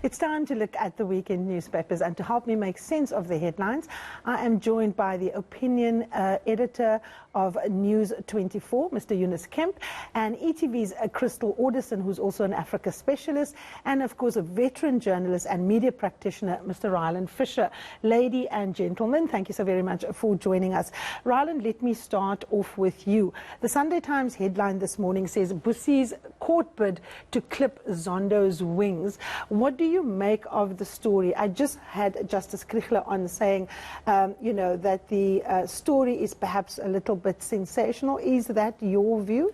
It's time to look at the weekend newspapers, and to help me make sense of the headlines, I am joined by the opinion editor of News 24, Mr. Yunus Kemp, and ETV's Crystal Orderson, who's also an Africa specialist, and of course a veteran journalist and media practitioner, Mr. Ryland Fisher. Lady and gentlemen, thank you so very much for joining us. Ryland, let me start off with you. The Sunday Times headline this morning says, Bussi's court bid to clip Zondo's wings. What do you make of the story? I just had Justice Krigler on saying, that the story is perhaps a little bit sensational. Is that your view?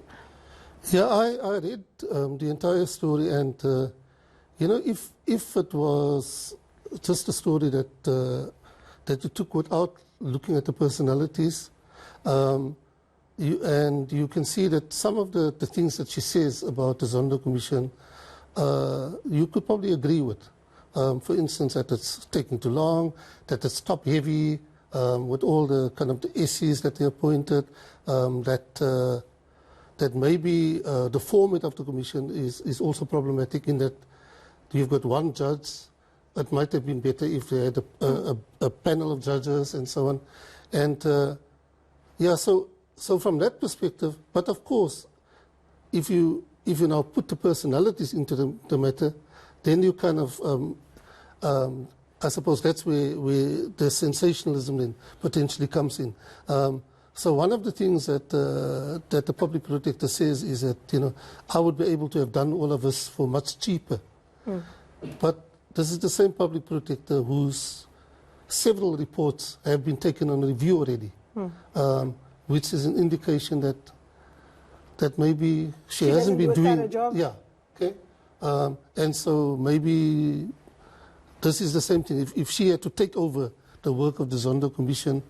Yeah, I read the entire story, and if it was just a story that you took without looking at the personalities, you can see that some of the things that she says about the Zondo Commission, you could probably agree with. For instance, that it's taking too long, that it's top-heavy, with all the kind of the SCs that they appointed, that maybe the format of the commission is also problematic in that you've got one judge. It might have been better if they had a panel of judges and so on. And so from that perspective, but of course, if you now put the personalities into the matter, then you kind of, I suppose that's where the sensationalism then potentially comes in. So one of the things that the public protector says is that, I would be able to have done all of this for much cheaper. But this is the same public protector whose several reports have been taken on review already, which is an indication that maybe she hasn't been doing a job. Yeah, okay. And so maybe this is the same thing. If she had to take over the work of the Zondo Commission,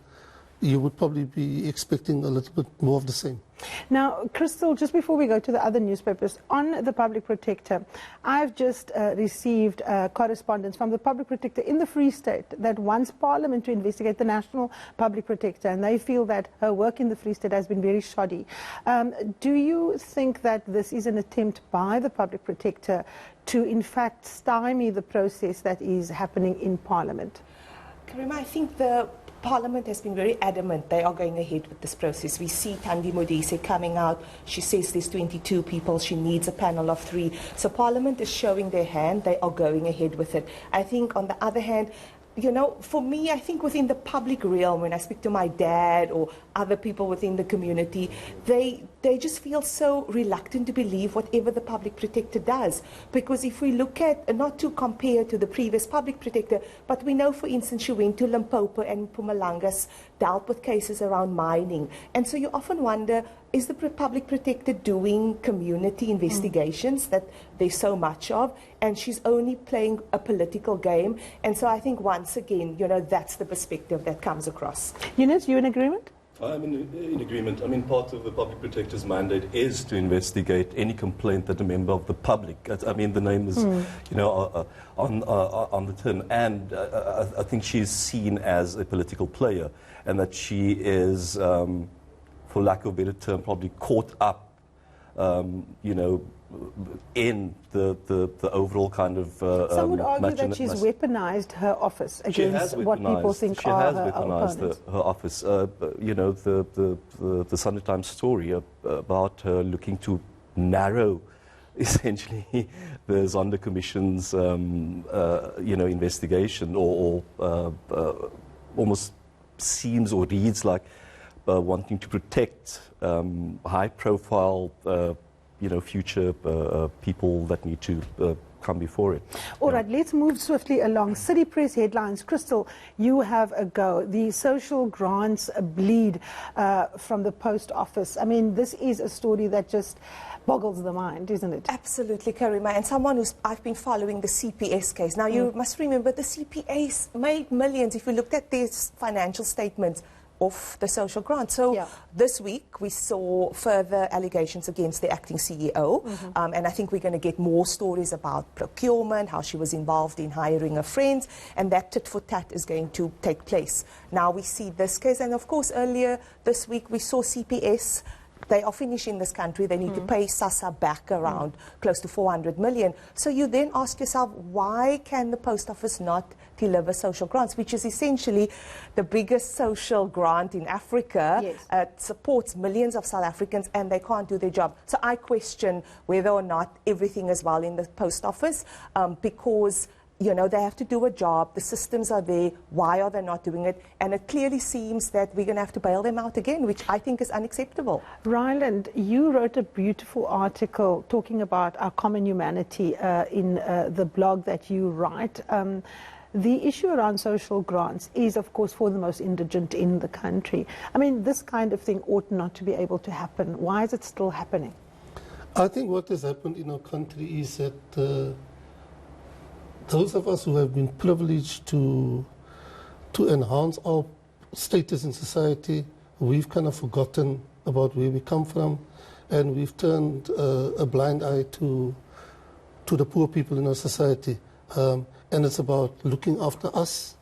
you would probably be expecting a little bit more of the same. Now, Crystal, just before we go to the other newspapers, on the Public Protector, I've just received correspondence from the Public Protector in the Free State that wants Parliament to investigate the National Public Protector, and they feel that her work in the Free State has been very shoddy. Do you think that this is an attempt by the Public Protector to, in fact, stymie the process that is happening in Parliament? Karima, I think the Parliament has been very adamant they are going ahead with this process. We see Thandi Modise coming out. She says there's 22 people. She needs a panel of 3. So Parliament is showing their hand. They are going ahead with it. I think on the other hand, for me, I think within the public realm, when I speak to my dad or other people within the community, they just feel so reluctant to believe whatever the Public Protector does. Because if we look at, not to compare to the previous Public Protector, but we know, for instance, she went to Limpopo and Mpumalanga's dealt with cases around mining. And so you often wonder, is the Public Protector doing community investigations that there's so much of? And she's only playing a political game. And so I think once again, that's the perspective that comes across. Yunus, you in agreement? I'm in agreement. I mean, part of the Public Protector's mandate is to investigate any complaint that a member of the public, I mean, the name is, on the tin. And I think she's seen as a political player, and that she is, for lack of a better term, probably caught up, in the overall kind of some would argue that she's weaponized her office against what people think are her opponents. Her office. The Sunday Times story about her looking to narrow, essentially, the Zondo Commission's, investigation, or almost seems or reads like wanting to protect high-profile future people that need to come before it. All right, let's move swiftly along. City Press headlines. Crystal, you have a go. The social grants bleed from the post office. I mean, this is a story that just boggles the mind, isn't it? Absolutely, Karima. And someone I've been following the CPS case. Now, you must remember the CPS made millions. If you looked at their financial statements of the social grant. So this week we saw further allegations against the acting CEO, and I think we're going to get more stories about procurement, how she was involved in hiring her friends, and that tit for tat is going to take place. Now we see this case, and of course earlier this week we saw CPS they are finished in this country. They need to pay SASSA back around close to 400 million. So you then ask yourself, why can the post office not deliver social grants, which is essentially the biggest social grant in Africa? Yes. It supports millions of South Africans, and they can't do their job. So I question whether or not everything is well in the post office, because you know, they have to do a job. The systems are there. Why are they not doing it? And it clearly seems that we're going to have to bail them out again, which I think is unacceptable. Ryland, you wrote a beautiful article talking about our common humanity in the blog that you write. The issue around social grants is, of course, for the most indigent in the country. I mean, this kind of thing ought not to be able to happen. Why is it still happening? I think what has happened in our country is that those of us who have been privileged to enhance our status in society, we've kind of forgotten about where we come from, and we've turned a blind eye to the poor people in our society. And it's about looking after us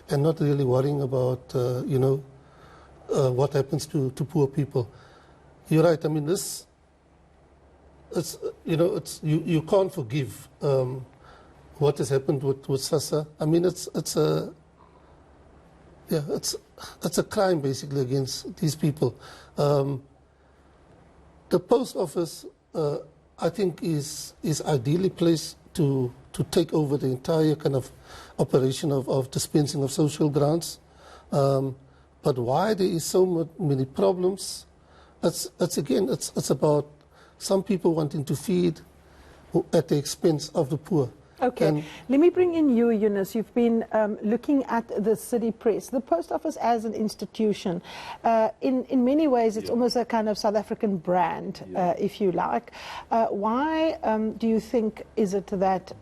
and not really worrying about, you know, what happens to poor people. You're right. I mean, it's you know, you can't forgive what has happened with SASSA. I mean, it's a crime basically against these people. The post office, I think, is ideally placed to take over the entire kind of operation of dispensing of social grants. But why there is so many problems? It's about some people wanting to feed at the expense of the poor. Okay, and let me bring in you, Yunus. You've been looking at the city press. The post office as an institution, in many ways, it's almost a kind of South African brand, if you like. Why do you think is it that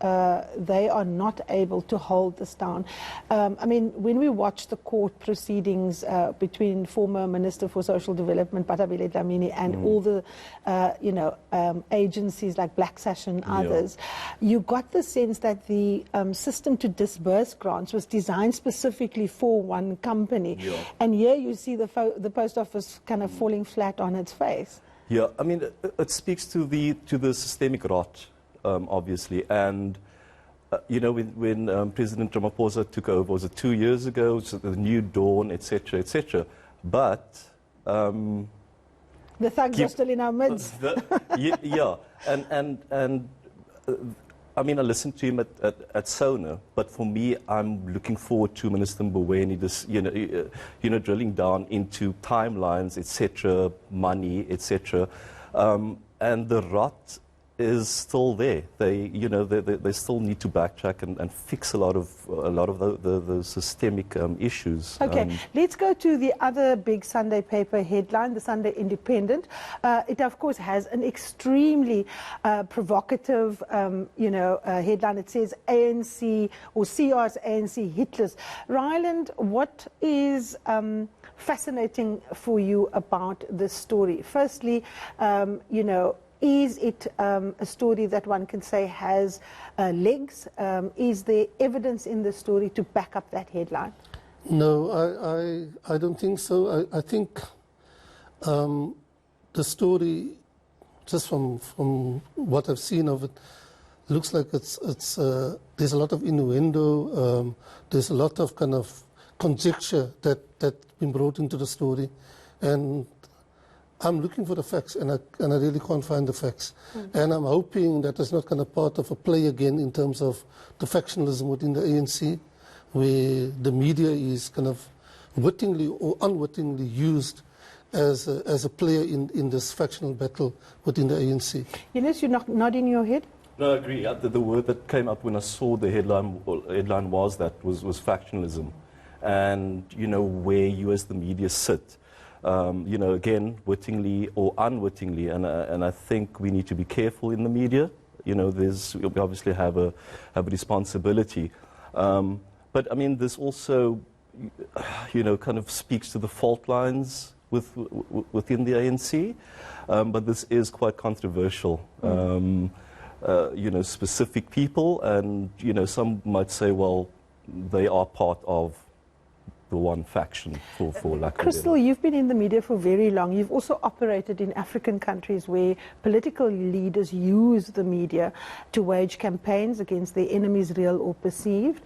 they are not able to hold this down? I mean, when we watch the court proceedings between former Minister for Social Development, Batabile Dlamini, and all the, agencies like Black Sash and others, you got the sense that the system to disburse grants was designed specifically for one company. And here you see the post office kind of falling flat on its face. Yeah, I mean, it speaks to the systemic rot, obviously. And, when President Ramaphosa took over, was it 2 years ago, so the new dawn, etc., etc. But... the thugs are still in our midst. I mean, I listened to him at SONA, but for me, I'm looking forward to Minister Mboweni, this, drilling down into timelines, etc., money, etc., and the rot is still there. They still need to backtrack and fix a lot of the systemic issues. Okay, let's go to the other big Sunday paper headline, the Sunday Independent. It of course has an extremely provocative, headline. It says ANC or CR's ANC hitless. Ryland, what is fascinating for you about this story? Firstly, is it a story that one can say has legs? Is there evidence in the story to back up that headline? No, I don't think so. I think the story, just from what I've seen of it, looks like it's there's a lot of innuendo. There's a lot of kind of conjecture that's been brought into the story, and I'm looking for the facts, and I really can't find the facts. And I'm hoping that it's not kind of part of a play again in terms of the factionalism within the ANC, where the media is kind of wittingly or unwittingly used as a player in this factional battle within the ANC. Yunus, you're nodding your head? No, I agree. The word that came up when I saw the headline was factionalism, and where you as the media sit. Again, wittingly or unwittingly, and I think we need to be careful in the media. We obviously have a responsibility, but I mean, this also, kind of speaks to the fault lines within the ANC. But this is quite controversial. Specific people, and some might say, well, they are part of the one faction for lack of Crystal, you've been in the media for very long. You've also operated in African countries where political leaders use the media to wage campaigns against their enemies, real or perceived.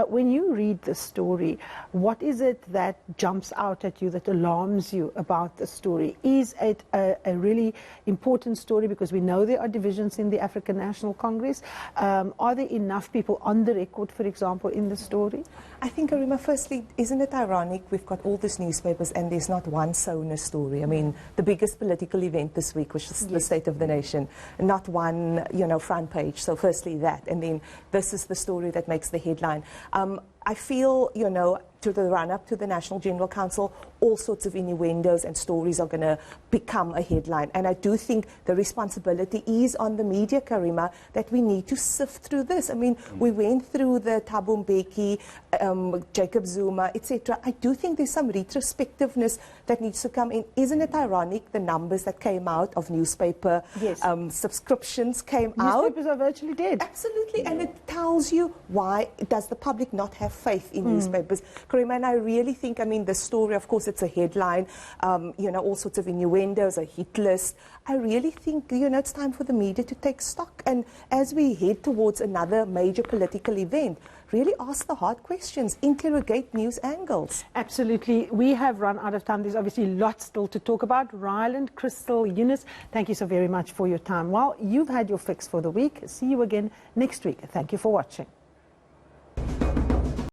When you read the story, what is it that jumps out at you, that alarms you about the story? Is it a really important story? Because we know there are divisions in the African National Congress. Are there enough people on the record, for example, in the story? I think, Karima, firstly, isn't it ironic we've got all these newspapers and there's not one Sona story? I mean, the biggest political event this week was just the State of the Nation, not one, front page. So firstly that, and then this is the story that makes the headline. I feel, to the run-up to the National General Council, all sorts of innuendos and stories are going to become a headline. And I do think the responsibility is on the media, Karima, that we need to sift through this. I mean, we went through the Thabo Mbeki, Jacob Zuma, etc. I do think there's some retrospectiveness that needs to come in. Isn't it ironic, the numbers that came out of newspaper subscriptions came out? Newspapers are virtually dead. Absolutely, and it tells you why does the public not have faith in newspapers. Karima, and I really think, the story, of course, it's a headline, all sorts of innuendos, a hit list. I really think, it's time for the media to take stock. And as we head towards another major political event, really ask the hard questions, interrogate news angles. Absolutely. We have run out of time. There's obviously lots still to talk about. Ryland, Crystal, Yunus, thank you so very much for your time. Well, you've had your fix for the week. See you again next week. Thank you for watching.